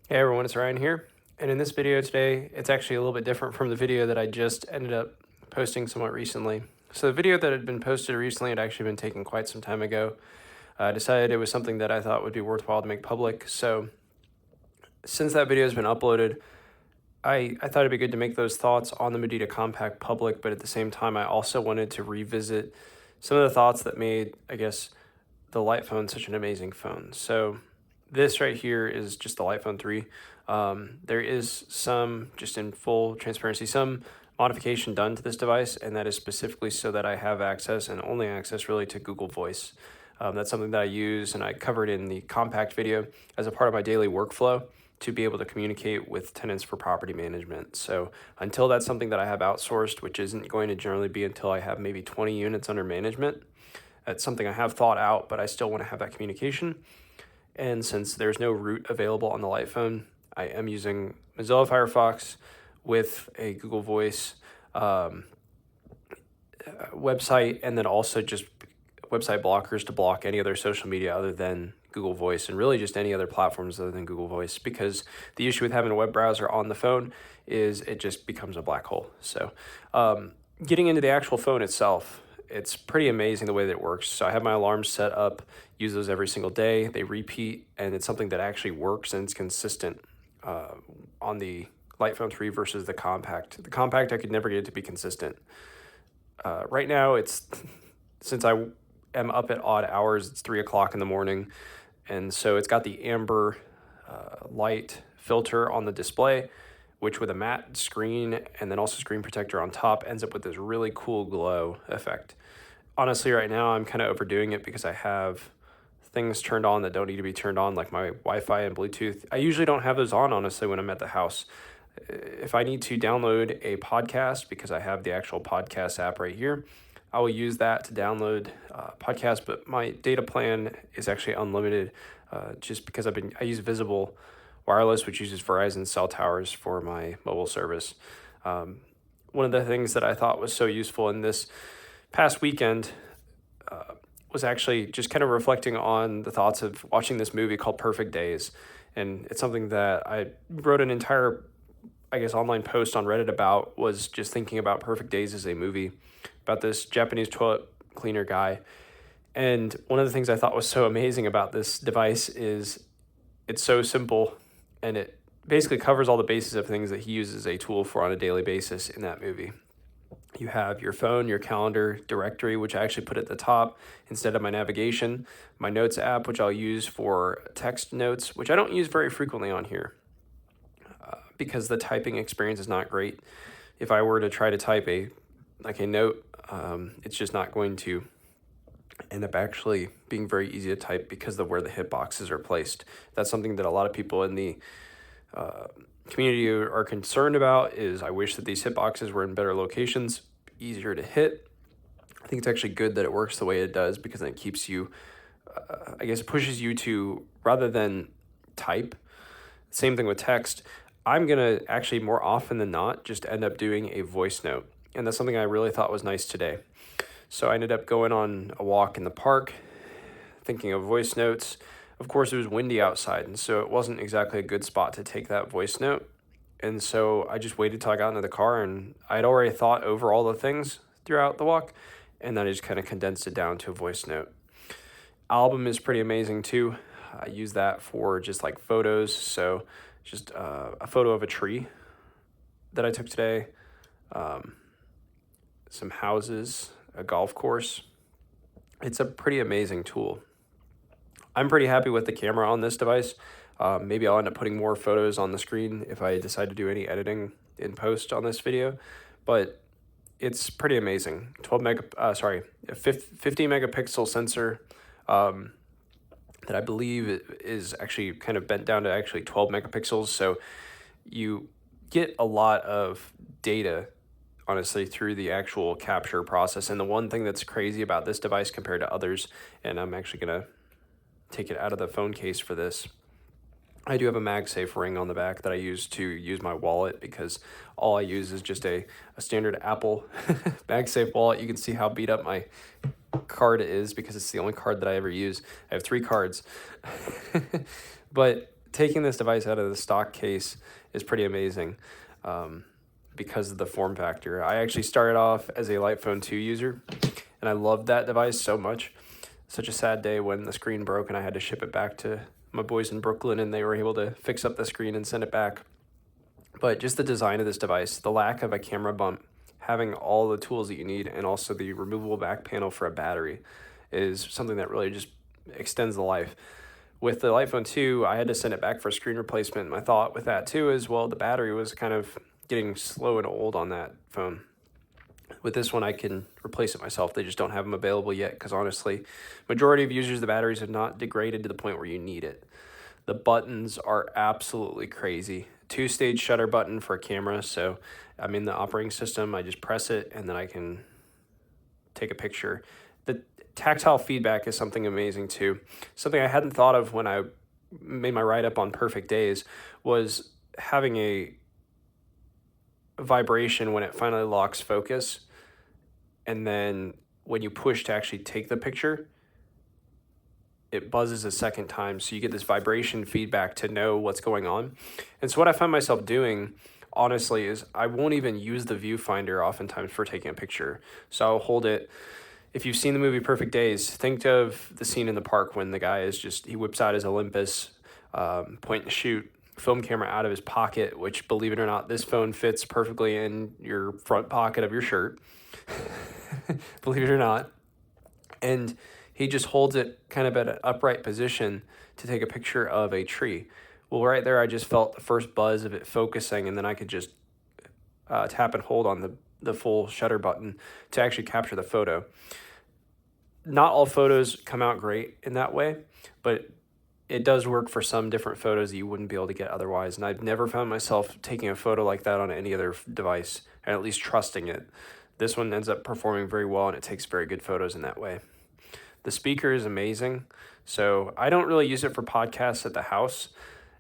Hey everyone, it's Ryan here. And in this video today, it's actually a little bit different from the video that I just ended up posting somewhat recently. So the video that had been posted recently had actually been taken quite some time ago. I decided it was something that I thought would be worthwhile to make public. So since that video has been uploaded, I thought it'd be good to make those thoughts on the Medita Compact public, but at the same time, I also wanted to revisit some of the thoughts that made, I guess, the Light phone such an amazing phone. So this right here is just the Light phone 3. There is some, just in full transparency, some modification done to this device, and that is specifically so that I have access and only access really to Google Voice. That's something that I use and I covered in the compact video as a part of my daily workflow to be able to communicate with tenants for property management. So until that's something that I have outsourced, which isn't going to generally be until I have maybe 20 units under management, it's something I have thought out, but I still want to have that communication. And since there's no root available on the Light phone, I am using Mozilla Firefox with a Google Voice website, and then also just website blockers to block any other social media other than Google Voice, and really just any other platforms other than Google Voice, because the issue with having a web browser on the phone is it just becomes a black hole. So getting into the actual phone itself, it's pretty amazing the way that it works. So I have my alarms set up, use those every single day. They repeat, and it's something that actually works and it's consistent on the Light phone 3 versus the compact. The compact, I could never get it to be consistent. Right now, it's since I am up at odd hours, it's 3 o'clock in the morning, and so it's got the amber light filter on the display, which with a matte screen and then also screen protector on top ends up with this really cool glow effect. Honestly, right now I'm kind of overdoing it because I have things turned on that don't need to be turned on, like my Wi-Fi and Bluetooth. I usually don't have those on, honestly, when I'm at the house. If I need to download a podcast, because I have the actual podcast app right here, I will use that to download podcasts, but my data plan is actually unlimited just because I use Visible Wireless, which uses Verizon cell towers for my mobile service. One of the things that I thought was so useful in this past weekend was actually just kind of reflecting on the thoughts of watching this movie called Perfect Days. And it's something that I wrote an entire, I guess, online post on Reddit about, was just thinking about Perfect Days as a movie about this Japanese toilet cleaner guy. And one of the things I thought was so amazing about this device is it's so simple, and it basically covers all the bases of things that he uses a tool for on a daily basis in that movie. You have your phone, your calendar directory, which I actually put at the top instead of my navigation, my notes app, which I'll use for text notes, which I don't use very frequently on here because the typing experience is not great. If I were to try to type a note, it's just not going to end up actually being very easy to type because of where the hitboxes are placed. That's something that a lot of people in the community are concerned about. Is I wish that these hitboxes were in better locations, easier to hit. I think it's actually good that it works the way it does, because then it keeps you, I guess, pushes you to, rather than type. Same thing with text. I'm gonna actually more often than not just end up doing a voice note, and that's something I really thought was nice today. So I ended up going on a walk in the park, thinking of voice notes. Of course, it was windy outside, and so it wasn't exactly a good spot to take that voice note. And so I just waited till I got into the car, and I had already thought over all the things throughout the walk, and then I just kind of condensed it down to a voice note. Album is pretty amazing too. I use that for just like photos. So just a photo of a tree that I took today, some houses, a golf course. It's a pretty amazing tool. I'm pretty happy with the camera on this device. Maybe I'll end up putting more photos on the screen if I decide to do any editing in post on this video, but it's pretty amazing. 15 megapixel sensor that I believe is actually kind of bent down to actually 12 megapixels. So you get a lot of data, honestly, through the actual capture process. And the one thing that's crazy about this device compared to others, and I'm actually going to take it out of the phone case for this, I do have a MagSafe ring on the back that I use to use my wallet, because all I use is just a standard Apple MagSafe wallet. You can see how beat up my card is because it's the only card that I ever use. I have 3 cards. But taking this device out of the stock case is pretty amazing because of the form factor. I actually started off as a Lightphone 2 user, and I loved that device so much. Such a sad day when the screen broke and I had to ship it back to my boys in Brooklyn, and they were able to fix up the screen and send it back. But just the design of this device, the lack of a camera bump, having all the tools that you need, and also the removable back panel for a battery is something that really just extends the life. With the Lightphone 2, I had to send it back for a screen replacement. My thought with that too is, well, the battery was kind of getting slow and old on that phone. With this one, I can replace it myself. They just don't have them available yet because honestly, majority of users, the batteries have not degraded to the point where you need it. The buttons are absolutely crazy. 2-stage shutter button for a camera. So I'm in the operating system. I just press it and then I can take a picture. The tactile feedback is something amazing too. Something I hadn't thought of when I made my write-up on Perfect Days was having a vibration when it finally locks focus. And then when you push to actually take the picture, it buzzes a second time. So you get this vibration feedback to know what's going on. And so what I find myself doing, honestly, is I won't even use the viewfinder oftentimes for taking a picture. So I'll hold it. If you've seen the movie Perfect Days, think of the scene in the park when the guy he whips out his Olympus, point and shoot film camera out of his pocket, which, believe it or not, this phone fits perfectly in your front pocket of your shirt. Believe it or not. And he just holds it kind of at an upright position to take a picture of a tree. Well, right there, I just felt the first buzz of it focusing, and then I could just tap and hold on the full shutter button to actually capture the photo. Not all photos come out great in that way, but it does work for some different photos that you wouldn't be able to get otherwise. And I've never found myself taking a photo like that on any other device, and at least trusting it. This one ends up performing very well, and it takes very good photos in that way. The speaker is amazing. So I don't really use it for podcasts at the house.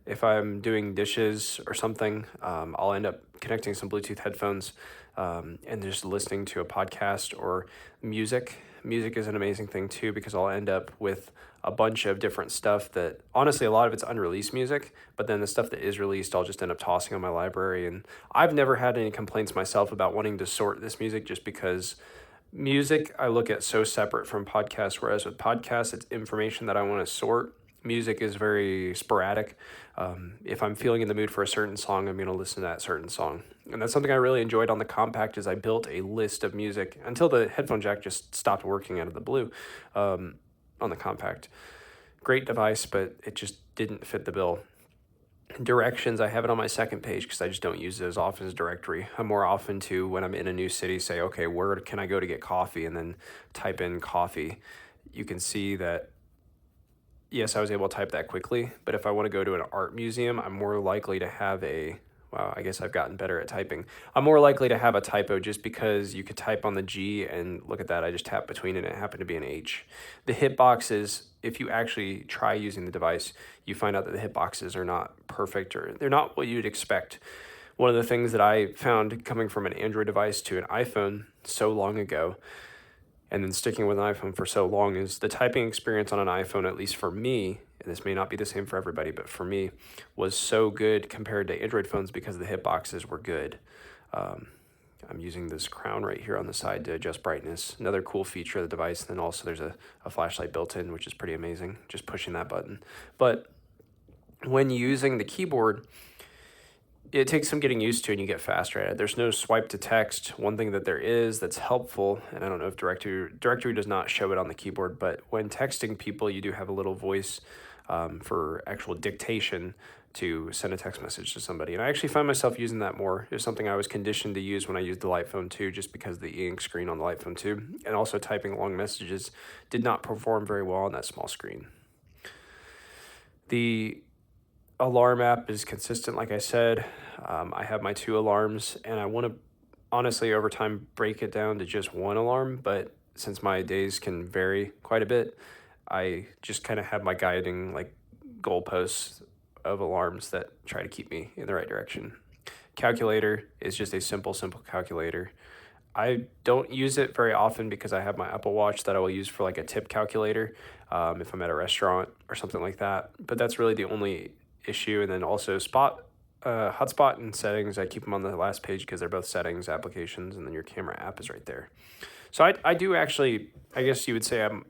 If I'm doing dishes or something, I'll end up connecting some Bluetooth headphones and just listening to a podcast or music. Music is an amazing thing too, because I'll end up with a bunch of different stuff that, honestly, a lot of it's unreleased music, but then the stuff that is released, I'll just end up tossing on my library. And I've never had any complaints myself about wanting to sort this music, just because music I look at so separate from podcasts, whereas with podcasts, it's information that I want to sort. Music is very sporadic. If I'm feeling in the mood for a certain song, I'm going to listen to that certain song. And that's something I really enjoyed on the Compact, is I built a list of music until the headphone jack just stopped working out of the blue on the Compact. Great device, but it just didn't fit the bill. Directions, I have it on my second page because I just don't use it as often as directory. I'm more often to, when I'm in a new city, say, okay, where can I go to get coffee, and then type in coffee. You can see that, yes, I was able to type that quickly, but if I want to go to an art museum, I'm more likely to have wow, I guess I've gotten better at typing. I'm more likely to have a typo, just because you could type on the G and look at that, I just tapped between it and it happened to be an H. The hitboxes, if you actually try using the device, you find out that the hitboxes are not perfect, or they're not what you'd expect. One of the things that I found coming from an Android device to an iPhone so long ago, and then sticking with an iPhone for so long, is the typing experience on an iPhone, at least for me, and this may not be the same for everybody, but for me, was so good compared to Android phones because the hitboxes were good. I'm using this crown right here on the side to adjust brightness. Another cool feature of the device. Then also there's a flashlight built in, which is pretty amazing, just pushing that button. But when using the keyboard, it takes some getting used to, and you get faster at it. There's no swipe to text. One thing that there is that's helpful, and I don't know if directory does not show it on the keyboard, but when texting people, you do have a little voice for actual dictation to send a text message to somebody. And I actually find myself using that more. It was something I was conditioned to use when I used the Lightphone 2, just because the e-ink screen on the Lightphone 2, and also typing long messages, did not perform very well on that small screen. The alarm app is consistent, like I said. I have my 2 alarms, and I want to honestly over time break it down to just 1 alarm, but since my days can vary quite a bit, I just kind of have my guiding goalposts of alarms that try to keep me in the right direction. Calculator is just a simple calculator. I don't use it very often because I have my Apple Watch that I will use for like a tip calculator if I'm at a restaurant or something like that. But that's really the only issue. And then also hotspot and settings, I keep them on the last page because they're both settings applications, and then your camera app is right there. So I do actually, I guess you would say I'm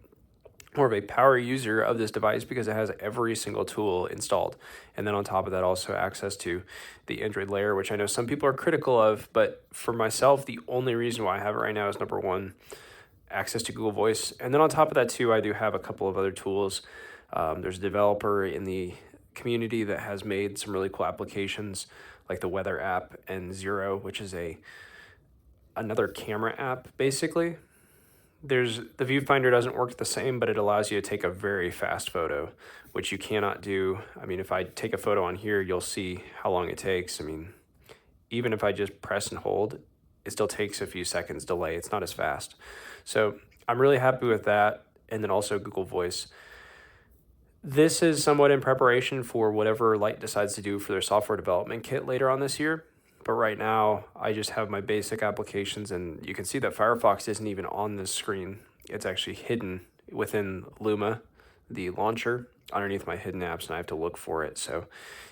more of a power user of this device because it has every single tool installed. And then on top of that, also access to the Android layer, which I know some people are critical of, but for myself, the only reason why I have it right now is number one, access to Google Voice. And then on top of that too, I do have a couple of other tools. There's a developer in the community that has made some really cool applications like the weather app and Zero, which is another camera app basically. The viewfinder doesn't work the same, but it allows you to take a very fast photo, which you cannot do. I mean, if I take a photo on here, you'll see how long it takes. I mean, even if I just press and hold, it still takes a few seconds delay. It's not as fast. So I'm really happy with that. And then also Google Voice. This is somewhat in preparation for whatever Light decides to do for their software development kit later on this year. But right now, I just have my basic applications, and you can see that Firefox isn't even on this screen. It's actually hidden within Luma, the launcher, underneath my hidden apps, and I have to look for it. So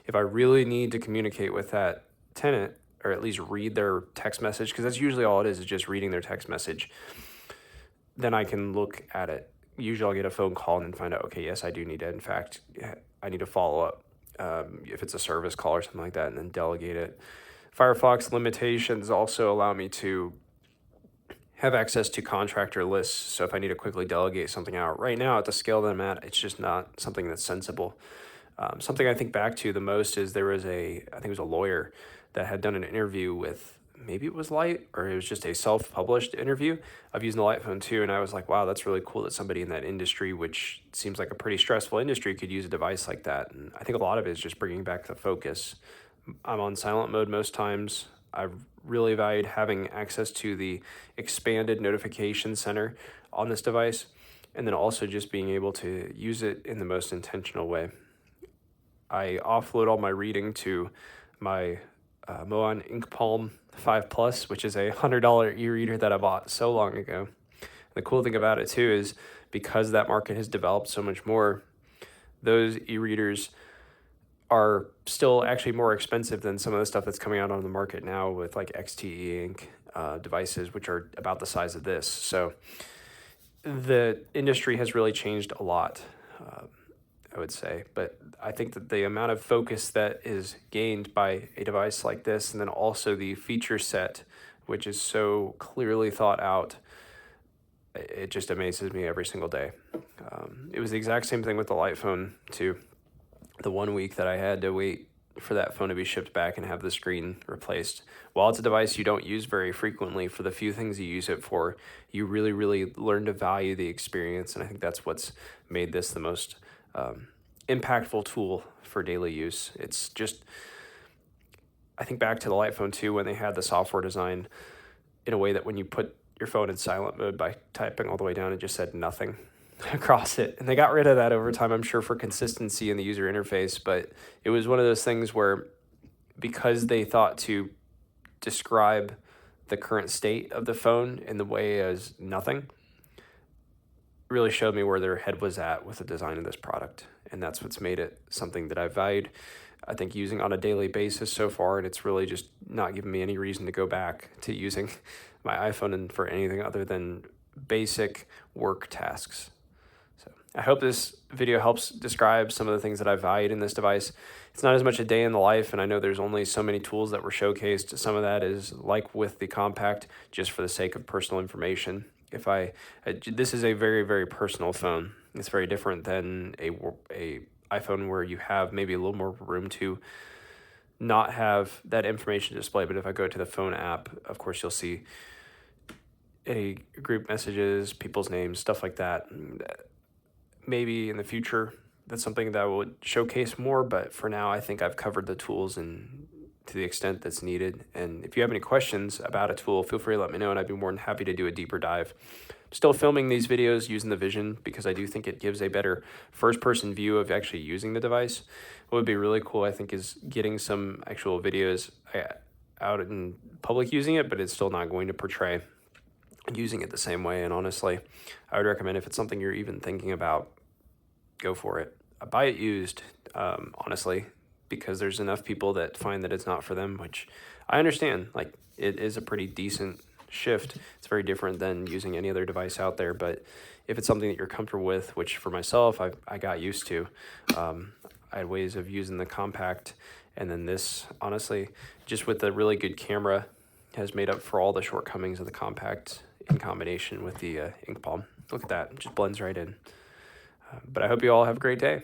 if I really need to communicate with that tenant, or at least read their text message, because that's usually all it is just reading their text message, then I can look at it. Usually I'll get a phone call and then find out, okay, yes, I do need to, in fact, I need to follow up if it's a service call or something like that, and then delegate it. Firefox limitations also allow me to have access to contractor lists. So if I need to quickly delegate something out right now at the scale that I'm at, it's just not something that's sensible. Something I think back to the most is there was I think it was a lawyer that had done an interview with, maybe it was Light, or it was just a self-published interview of using the Light phone 2. And I was like, wow, that's really cool that somebody in that industry, which seems like a pretty stressful industry, could use a device like that. And I think a lot of it is just bringing back the focus. I'm on silent mode most times. I've really valued having access to the expanded notification center on this device, and then also just being able to use it in the most intentional way. I offload all my reading to my Moan Ink Palm 5 Plus, which is a $100 e-reader that I bought so long ago. The cool thing about it too is because that market has developed so much more, those e-readers are still actually more expensive than some of the stuff that's coming out on the market now with like XTE ink devices, which are about the size of this. So the industry has really changed a lot, I would say. But I think that the amount of focus that is gained by a device like this, and then also the feature set, which is so clearly thought out, it just amazes me every single day. It was the exact same thing with the Light phone too. The 1 week that I had to wait for that phone to be shipped back and have the screen replaced. While it's a device you don't use very frequently, for the few things you use it for, you really, really learn to value the experience. And I think that's what's made this the most impactful tool for daily use. It's just, I think back to the Light phone 2 when they had the software design in a way that when you put your phone in silent mode by typing all the way down, it just said nothing across it. And they got rid of that over time, I'm sure, for consistency in the user interface. But it was one of those things where, because they thought to describe the current state of the phone in the way as nothing, really showed me where their head was at with the design of this product. And that's what's made it something that I've valued, I think, using on a daily basis so far. And it's really just not given me any reason to go back to using my iPhone and for anything other than basic work tasks. So I hope this video helps describe some of the things that I valued in this device. It's not as much a day in the life, and I know there's only so many tools that were showcased. Some of that is like with the Compact, just for the sake of personal information. This is a very, very personal phone. It's very different than a iPhone where you have maybe a little more room to not have that information display. But if I go to the phone app, of course, you'll see any group messages, people's names, stuff like that. Maybe in the future, that's something that I would showcase more. But for now, I think I've covered the tools and to the extent that's needed. And if you have any questions about a tool, feel free to let me know, and I'd be more than happy to do a deeper dive. Still filming these videos using the Vision because I do think it gives a better first-person view of actually using the device. What would be really cool, I think, is getting some actual videos out in public using it, but it's still not going to portray using it the same way. And honestly, I would recommend, if it's something you're even thinking about, go for it. Buy it used, honestly. because there's enough people that find that it's not for them, which I understand. Like, it is a pretty decent shift. It's very different than using any other device out there, but if it's something that you're comfortable with, which for myself, I got used to, I had ways of using the compact, and then this, honestly, just with a really good camera, has made up for all the shortcomings of the compact in combination with the Ink Palm. Look at that, it just blends right in. But I hope you all have a great day.